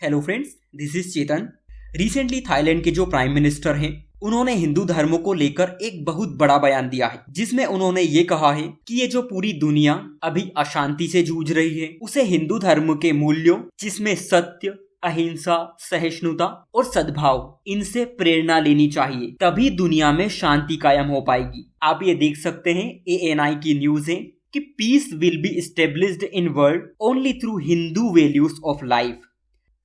Hello friends, this is Chetan. Recently Thailand के जो prime minister हैं उन्होंने हिंदू धर्म को लेकर एक बहुत बड़ा बयान दिया है, जिसमें उन्होंने ये कहा है कि ये जो पूरी दुनिया अभी अशांति से जूझ रही है उसे हिंदू धर्म के मूल्यों, जिसमें सत्य, अहिंसा, सहिष्णुता और सद्भाव, इनसे प्रेरणा लेनी चाहिए, तभी दुनिया में शांति कायम हो पाएगी। आप ये देख सकते हैं, ANI की न्यूज है कि peace will be established in world only through Hindu values of life.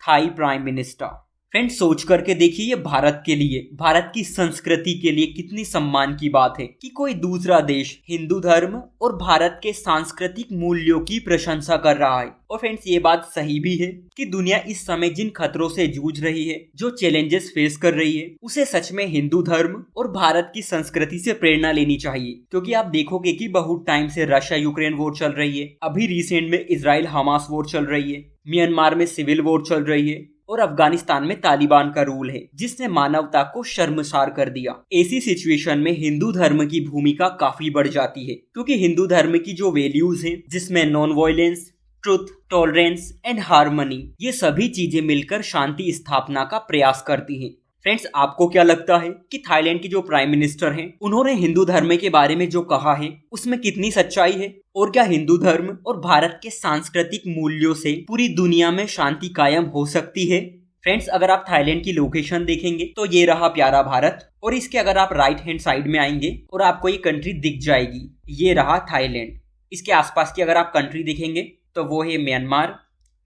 Thai prime minister. Friends, सोच करके देखिए, ये भारत के लिए, भारत की संस्कृति के लिए कितनी सम्मान की बात है कि कोई दूसरा देश हिंदू धर्म और भारत के सांस्कृतिक मूल्यों की प्रशंसा कर रहा है। और फ्रेंड्स, ये बात सही भी है कि दुनिया इस समय जिन खतरों से जूझ रही है, जो चैलेंजेस फेस कर रही है, उसे सच में हिंदू धर्म और भारत की संस्कृति से प्रेरणा लेनी चाहिए। क्योंकि आप देखोगे कि बहुत टाइम से रशिया यूक्रेन वॉर चल रही है, अभी रिसेंट में इजराइल हमास वॉर चल रही है, म्यांमार में सिविल वॉर चल रही है और अफगानिस्तान में तालिबान का रूल है, जिसने मानवता को शर्मसार कर दिया। ऐसी सिचुएशन में हिंदू धर्म की भूमिका काफी बढ़ जाती है, क्योंकि हिंदू धर्म की जो वैल्यूज हैं, जिसमें non violence, truth, tolerance and harmony, ये सभी चीजें मिलकर शांति स्थापना का प्रयास करती हैं। फ्रेंड्स, आपको क्या लगता है कि थाईलैंड के जो प्राइम मिनिस्टर हैं, उन्होंने हिंदू धर्म के बारे में जो कहा है उसमें कितनी सच्चाई है? और क्या हिंदू धर्म और भारत के सांस्कृतिक मूल्यों से पूरी दुनिया में शांति कायम हो सकती है? फ्रेंड्स, अगर आप थाईलैंड की लोकेशन देखेंगे तो ये रहा प्यारा भारत, और इसके अगर आप राइट हैंड साइड में आएंगे और आपको ये कंट्री दिख जाएगी, ये रहा थाईलैंड। इसके आसपास की अगर आप कंट्री देखेंगे तो वो है Myanmar,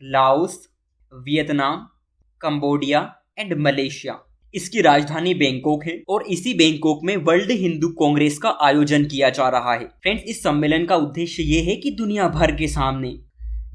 Laos, Vietnam, Cambodia and Malaysia. इसकी राजधानी बैंकॉक है और इसी बैंकॉक में वर्ल्ड हिंदू कांग्रेस का आयोजन किया जा रहा है। फ्रेंड्स, इस सम्मेलन का उद्देश्य ये है कि दुनिया भर के सामने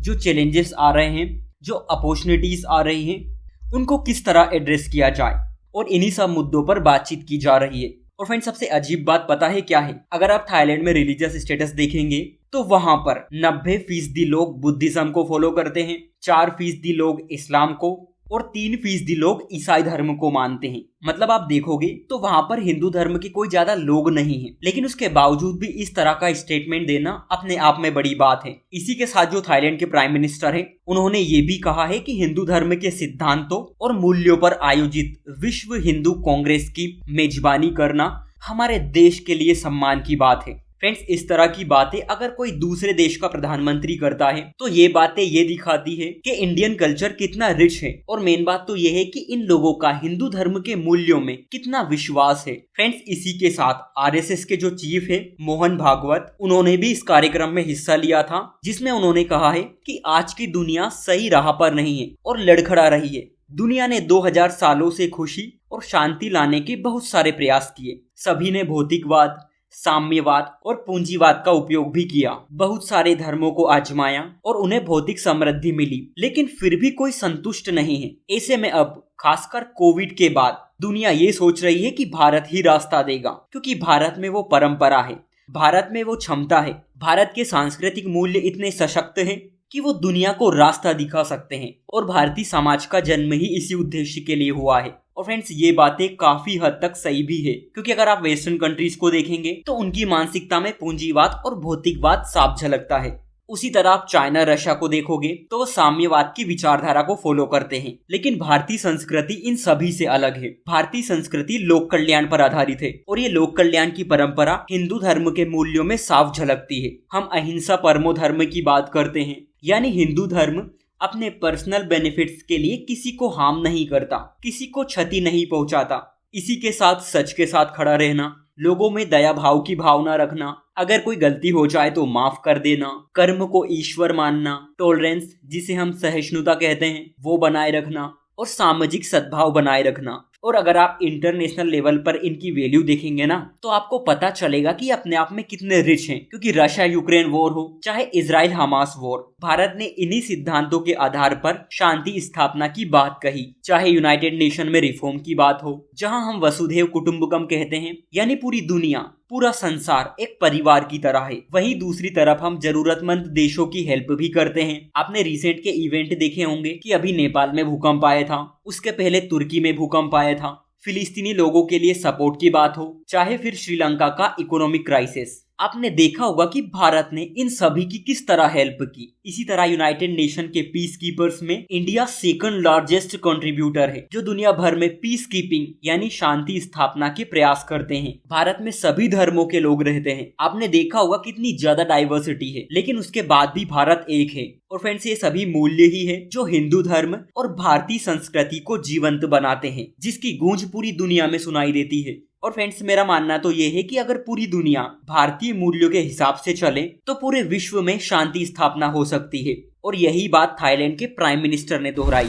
जो चैलेंजेस आ रहे हैं, जो अपॉर्चुनिटीज आ रही हैं, उनको किस तरह एड्रेस किया जाए, और इन्हीं सब मुद्दों पर बातचीत की जा रही है। और फ्रेंड्स, सबसे अजीब बात पता है क्या है? अगर आप थाईलैंड में रिलीजियस स्टेटस देखेंगे तो वहां पर 90% लोग बुद्धिज्म को फॉलो करते हैं, 4% लोग इस्लाम को और 3% लोग ईसाई धर्म को मानते हैं। मतलब आप देखोगे तो वहां पर हिंदू धर्म के कोई ज्यादा लोग नहीं हैं, लेकिन उसके बावजूद भी इस तरह का स्टेटमेंट देना अपने आप में बड़ी बात है। इसी के साथ जो थाईलैंड के प्राइम मिनिस्टर हैं, उन्होंने ये भी कहा है कि हिंदू धर्म के सिद्धांतों और मूल्यों पर आयोजित विश्व हिंदू कांग्रेस की मेजबानी करना हमारे देश के लिए सम्मान की बात है। फ्रेंड्स, इस तरह की बातें अगर कोई दूसरे देश का प्रधानमंत्री करता है तो ये बातें ये दिखाती है कि इंडियन कल्चर कितना रिच है, और मेन बात तो ये है कि इन लोगों का हिंदू धर्म के मूल्यों में कितना विश्वास है। फ्रेंड्स, इसी के साथ RSS के जो चीफ है मोहन भागवत, उन्होंने भी इस कार्यक्रम में हिस्सा लिया था, जिसमें उन्होंने कहा है कि आज की दुनिया सही राह पर नहीं है और लड़खड़ा रही है। दुनिया ने 2000 सालों से खुशी और शांति लाने के बहुत सारे प्रयास किए। सभी ने भौतिकवाद, साम्यवाद और पूंजीवाद का उपयोग भी किया, बहुत सारे धर्मों को आजमाया और उन्हें भौतिक समृद्धि मिली, लेकिन फिर भी कोई संतुष्ट नहीं है। ऐसे में अब खासकर कोविड के बाद दुनिया ये सोच रही है कि भारत ही रास्ता देगा, क्योंकि भारत में वो परंपरा है, भारत में वो क्षमता है, भारत के सांस्कृतिक मूल्य इतने सशक्त हैं कि वो दुनिया को रास्ता दिखा सकते हैं, और भारतीय समाज का जन्म ही इसी उद्देश्य के लिए हुआ है। और फ्रेंड्स, ये बातें काफी हद तक सही भी है, क्योंकि अगर आप वेस्टर्न कंट्रीज को देखेंगे तो उनकी मानसिकता में पूंजीवाद और भौतिकवाद साफ झलकता है। उसी तरह आप चाइना, रशिया को देखोगे तो वो साम्यवाद की विचारधारा को फॉलो करते हैं। लेकिन भारतीय संस्कृति इन सभी से अलग है। भारतीय संस्कृति लोक कल्याण पर आधारित है, और ये लोक कल्याण की परंपरा हिंदू धर्म के मूल्यों में साफ झलकती है। हम अहिंसा परमो धर्म की बात करते हैं, यानी हिंदू धर्म अपने पर्सनल बेनिफिट्स के लिए किसी को हार्म नहीं करता, किसी को क्षति नहीं पहुंचाता। इसी के साथ सच के साथ खड़ा रहना, लोगों में दया भाव की भावना रखना, अगर कोई गलती हो जाए तो माफ कर देना, कर्म को ईश्वर मानना, टॉलरेंस जिसे हम सहिष्णुता कहते हैं वो बनाए रखना, और सामाजिक सद्भाव बनाए रखना। और अगर आप इंटरनेशनल लेवल पर इनकी वैल्यू देखेंगे ना, तो आपको पता चलेगा कि अपने आप में कितने रिच हैं। क्योंकि रशिया यूक्रेन वॉर हो चाहे इजराइल हमास वॉर, भारत ने इन्हीं सिद्धांतों के आधार पर शांति स्थापना की बात कही। चाहे यूनाइटेड नेशन में रिफॉर्म की बात हो, जहां हम वसुधैव कुटुंबकम कहते हैं, यानी पूरी दुनिया, पूरा संसार एक परिवार की तरह है, वहीं दूसरी तरफ हम जरूरतमंद देशों की हेल्प भी करते हैं। आपने रिसेंट के इवेंट देखे होंगे कि अभी नेपाल में भूकंप आया था, उसके पहले तुर्की में भूकंप आया था, फिलिस्तीनी लोगों के लिए सपोर्ट की बात हो, चाहे फिर श्रीलंका का इकोनॉमिक क्राइसिस। आपने देखा होगा कि भारत ने इन सभी की किस तरह हेल्प की। इसी तरह यूनाइटेड नेशन के पीस कीपर्स में इंडिया सेकंड लार्जेस्ट कंट्रीब्यूटर है, जो दुनिया भर में पीस कीपिंग यानी शांति स्थापना के प्रयास करते हैं। भारत में सभी धर्मों के लोग रहते हैं। आपने देखा होगा कितनी ज्यादा डाइवर्सिटी है, लेकिन उसके बाद भी भारत एक है। और फ्रेंड्स, ये सभी मूल्य ही है जो हिंदू धर्म और भारतीय संस्कृति को जीवंत बनाते हैं, जिसकी गूंज पूरी दुनिया में सुनाई देती है। और फ्रेंड्स, मेरा मानना तो ये है कि अगर पूरी दुनिया भारतीय मूल्यों के हिसाब से चले तो पूरे विश्व में शांति स्थापना हो सकती है। और यही बात थाईलैंड के प्राइम मिनिस्टर ने दोहराई।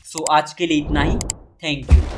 सो आज के लिए इतना ही। Thank you.